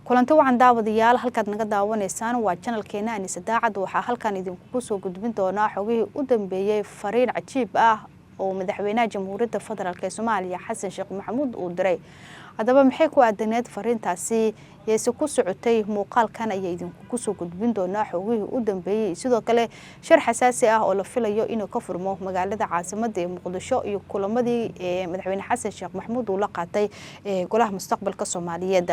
kulanti wacan daawadayaal halkaad naga daawanaysaan waa channelkeena Anisa Daacad waxaa halkan idinku soo gudbin doona xogihii u dambeeyay fariin cajiib ah oo madaxweynaha Jamhuuriyadda Federaalka Soomaaliya Xasan Sheekh Maxamuud uu diray hadaba maxay ku aadaneed fariintaasi yeesoo ku socotay muuqaalkan ay idinku soo gudbin doona xogihii u dambeeyay sidoo kale shir xasaasi ah oo la filayo inuu ka furmo magaalada caasimadda ee Muqdisho iyo kulamadii madaxweyne Xasan Sheekh Maxamuud uu la qaatay golaha mustaqbalka Soomaaliyeed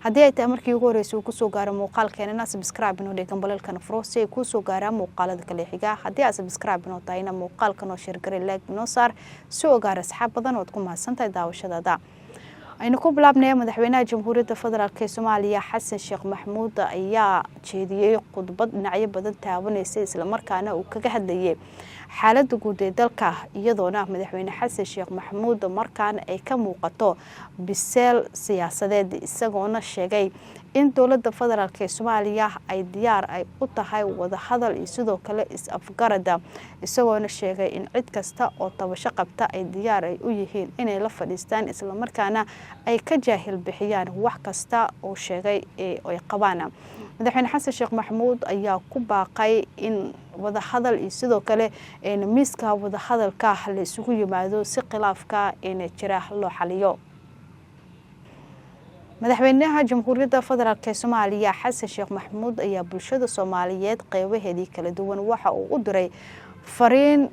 haddii ay tahay markii ugu horeysay ku soo gaaro muuqaalkeena subscribe inoo dhigan balalkan frost ee ku soo gaara muuqaalada kale xiga haddii aad subscribe inoo tahay muuqaalkan oo share garay like inoo saar si oo gaar asxaab badan oo ku mahadsantahay daawashadaada aynu ku bilaabnay madaxweynaha Jamhuuriyadda Federaalka Soomaaliya Xasan Sheekh Maxamuud ayaa jeediyay khudbad dhinacyo badan taabanaysa isla markaana uu kaga hadlayay xaaladda guud ee dalka iyadoona madaxweyne Xasan Sheekh Maxamuud markaan ay ka muuqato biseel siyaasadeed isagoona sheegay in dawladda federaalka Soomaaliya ay diyaar ay u tahay wada hadal iyo sidoo kale is-afgarad isagoona sheegay in cid kasta oo tabasho qabta ay diyaar ay u yihiin inay la fadhiistaan isla markaana ay ka jaahil bixiyaan wax kasta oo sheegay ay qabaan madaxweyne Xasan Sheekh Maxamuud ayaa ku baaqay in wada hadal iyo sidoo kale miiska wada hadalka la isugu yimaado si khilaafka jira loo xaliyo madaxweynaha Jamhuuriyadda Federaalka Soomaaliya Xasan Sheekh Maxamuud ayaa bulshada Soomaaliyeed qeybaheedii kala duwan waxa uu u diray fariin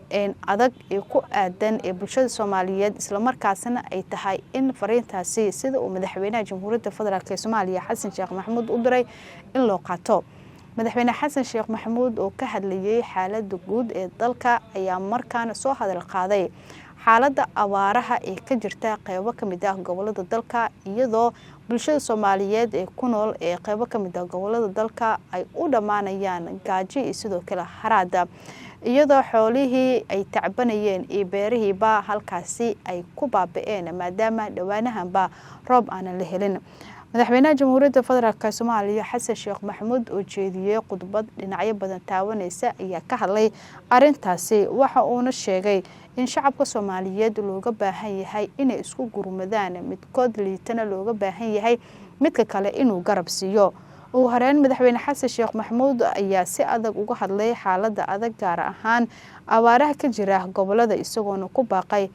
adag ee ku aadan ee bulshada Soomaaliyeed isla markaasna ay tahay in fariintaasi sida uu madaxweynaha Jamhuuriyadda Federaalka Soomaaliya Xasan Sheekh Maxamuud u diray in loo qaato madaxweyne Xasan Sheekh Maxamuud oo ka hadlayay xaaladda guud ee dalka ayaa markaan soo hadal qaaday xaaladda abaaraha ee ka jirta qaybo kamid ah gobolada dalka iyadoo bulshada Soomaaliyeed ee ku nool ee qaybo kamid ah gobolada dalka ay u dhamaanayaan gaajo iyo sidoo kale haraada iyadoo xoolihii ay tacbanayeen ee beerihiiba halkaasi ay ku baaba'een maadaama dhawaanahanba roob aan la helin madaxweynaha Jamhuuriyadda Federaalka Soomaaliya Xasan Sheekh Maxamuud oo jeediyay khudbad dhinacyo badan taabanaysa ayaa ka hadlay arintaasi waxa uu sheegay in shacabka Soomaaliyeed looga baahan yahay inay isku gurmadaan midkood liitana looga baahan yahay midka kale inuu garab siiyo oo horeen madaxweyne Xasan Sheekh Maxamuud ayaa si adag uga hadlay xaaladda adag gaar ahaan abaaraha ka jira gobolada isagoona ku baaqay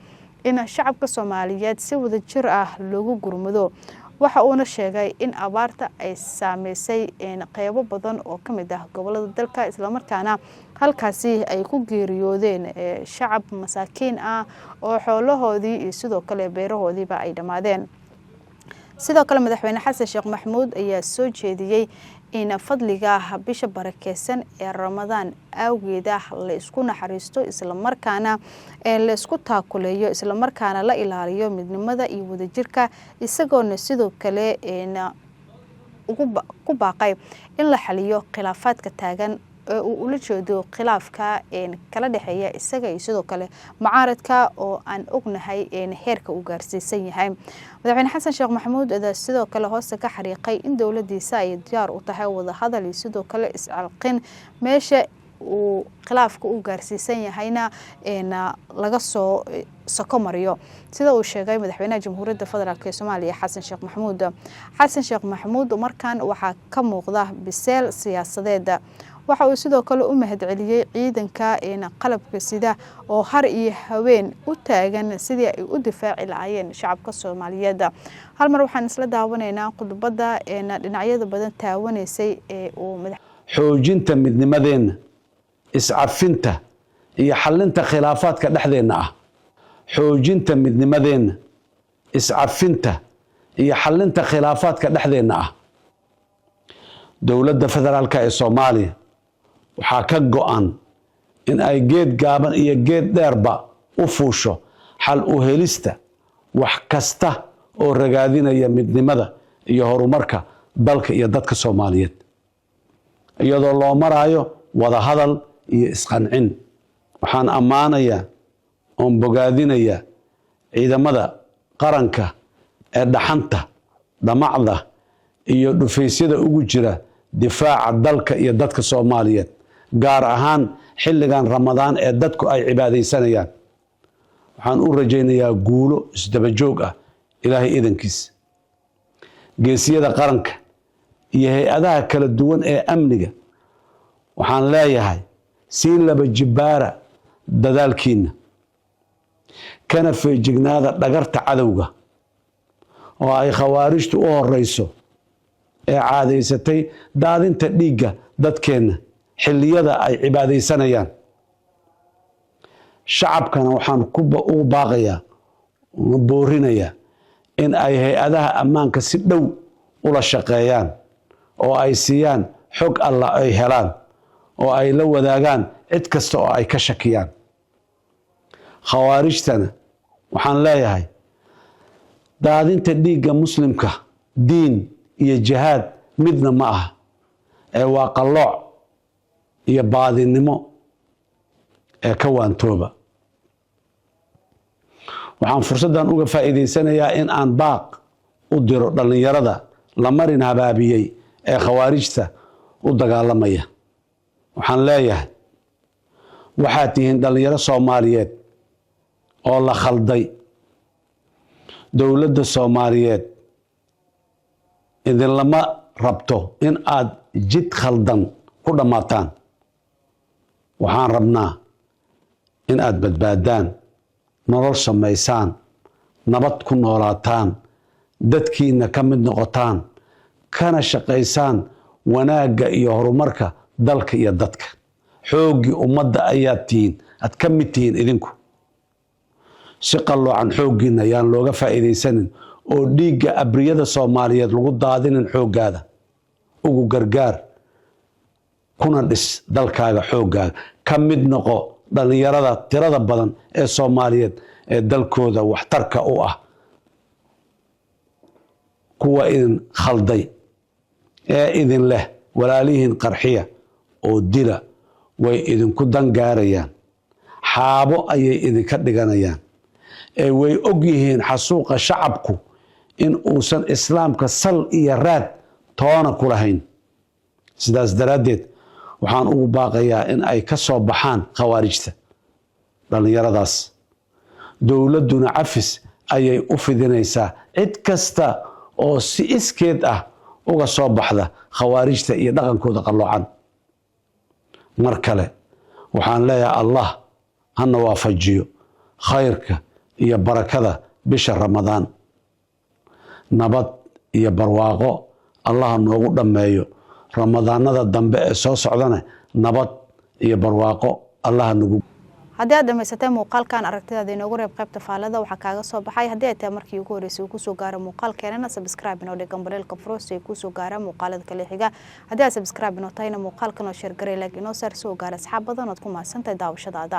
in shacabka Soomaaliyeed si wada jir ah loogu gurmado waxa uu sheegay in abaarta ay saameysay qaybo badan oo kamid ah gobolada dalka isla markaana halkaasi ay ku geeriyoodeen shacab masaakiin ah oo xoolahoodii iyo sidoo kale beerahoodiiba ay dhamaadeen sidoo kale madaxweyne Xasan Sheekh Maxamuud ayaa soo jeediyay in fadliga bisha barakeysan ee Ramadaan awgeeda la isku naxariisto isla markaana la isku taakuleeyo isla markaana la ilaaliyo midnimada iyo wadajirka isagoona sidoo kale ku baaqay in la xaliyo khilaafaadka taagan oo ula jeedo khilaafka kala dhaxeeya isaga iyo sidoo kale mucaaradka oo aan ognahay heerka uu gaarsiisan yahay madaxweyne Xasan Sheekh Maxamuud ayaa sidoo kale hoosta ka xariiqay in dawladdiisa ay diyaar u tahay wada hadal iyo sidoo kale iscalqin meesha uu khilaafka uu gaarsiisan yahayna laga soo sokomariyo sida uu sheegay madaxweynaha Jamhuuriyadda Federaalka Soomaaliya Xasan Sheekh Maxamuud markaan waxa ka muuqda biseel siyaasadeed waxa uu sidoo kale u mahadceliyay ciidanka qalabka sida oo har iyo haween u taagan sidii ay u difaaci lahaayeen shacabka Soomaaliyeed hal mar waxaan isla daawanaynaa khudbada dhinacyada badan taawanaysay ee uu xoojinta midnimadeena iscafinta iyo xalinta khilaafaadka dhexdeena ah xoojinta midnimadeena iscafinta iyo xalinta khilaafaadka dhexdeena ah dawladda federaalka ee Soomaaliya waxaa ka go'an in ay geed gaaban iyo geed dheerba u fuusho xal u helista wax kasta oo ragaadinaya midnimada iyo horumarka dalka iyo dadka Soomaaliyeed iyadoo loo marayo wada hadal iyo isqancin waxaan ammaanayaa oo bogaadinayaa ciidamada qaranka ee dhaxanta damacda iyo dhufaysyada ugu jira difaaca dalka iyo dadka Soomaaliyeed gaar ahaan xilligan Ramadaan ee dadku ay cibaadeysanayaan waxaan u rajaynayaa guulo isdaba joog ah ilaahay idankiis geesiyada qaranka iyo hay-adaha kala duwan ee amniga waxaan leeyahay sii laba jibaara dadaalkiina kana feejignaada dhagarta cadowga oo ay khawaarijtu u horeyso ee caadaysatay daadinta dhiigga dadkeenna xilliyada ay cibaadaysanayaan shacabkana waxaan ugu baaqayaa boorinayaa in ay hay-adaha ammaanka si dhow ula shaqeeyaan oo ay siiyaan xog alla ay helaan oo ay la wadaagaan cid kasta oo ay ka shakiyaan khawaarijtana waxaan leeyahay daadinta dhiigga muslimka diin iyo jihaad midna ma aha ee waa qallooc iyo baadinimo ee ka waantooba waxaan fursaddan uga faa'iidaysanayaa in aan baaq u diro dhallinyarada la marin habaabiyey ee khawaarijta u dagaalamaya waxaan leeyahay waxaad tihiin dhallinyaro Soomaaliyeed oo la khalday dowladda Soomaaliyeed idin lama rabto in aad jid khaldan ku dhamaataan waxaan rabnaa in aad badbaadaan nolol samaysaan nabad ku noolaataan dadkiina ka mid noqotaan kana shaqaysaan wanaagga iyo horumarka dalka iyo dadka xooggii ummadda ayaad tihiin aad ka mid tihiin idinku si qalloocan xooggiina ayaan looga faa'iidaysanin oo dhiigga abriyada Soomaaliyeed lagu daadinin xooggaada ugu gargaar kuna dhis dalkaaga xooggaaga ka mid noqo dhallinyarada tirada badan ee Soomaaliyeed ee dalkooda waxtarka u ah kuwa idin khalday ee idin leh walaalihiin qarxiya oo dila way idinku dangaarayaan xaabo ayay idinka dhiganayaan ee way og yihiin xasuuqa shacabku in uusan islaamka sal iyo raad toona ku lahayn sidaas daraaddeed waxaan ugu baaqayaa in ay ka soo baxaan khawaarijta dhallinyaradaas dowladduna cafis ayay u fidinaysaa cid kasta oo si iskeed ah uga soo baxda khawaarijta iyo dhaqankooda qalloocan mar kale waxaan leeyahay allah hana waafajiyo khayrka iyo barakada bisha Ramadaan nabad iyo barwaaqo allah noogu dhameeyo ramadaanada dambe ee soo socdana nabad iyo barwaaqo allah nagu haddii aad dhamaysatay muuqaalkan aragtidaada inoogu reeb qaybta faalada waxaa kaaga soo baxay haddii ay tahay markii ugu horeysay uu kusoo gaaro muuqaalkeenana subscribe inoo dhig gambareelka furoosta ay kusoo gaara muuqaalada kale xiga haddii aad subscribe inoo tahayna muuqaalkan oo share garay like inoo saar soo gaara asxaab badan ood ku mahadsantahay daawashadaada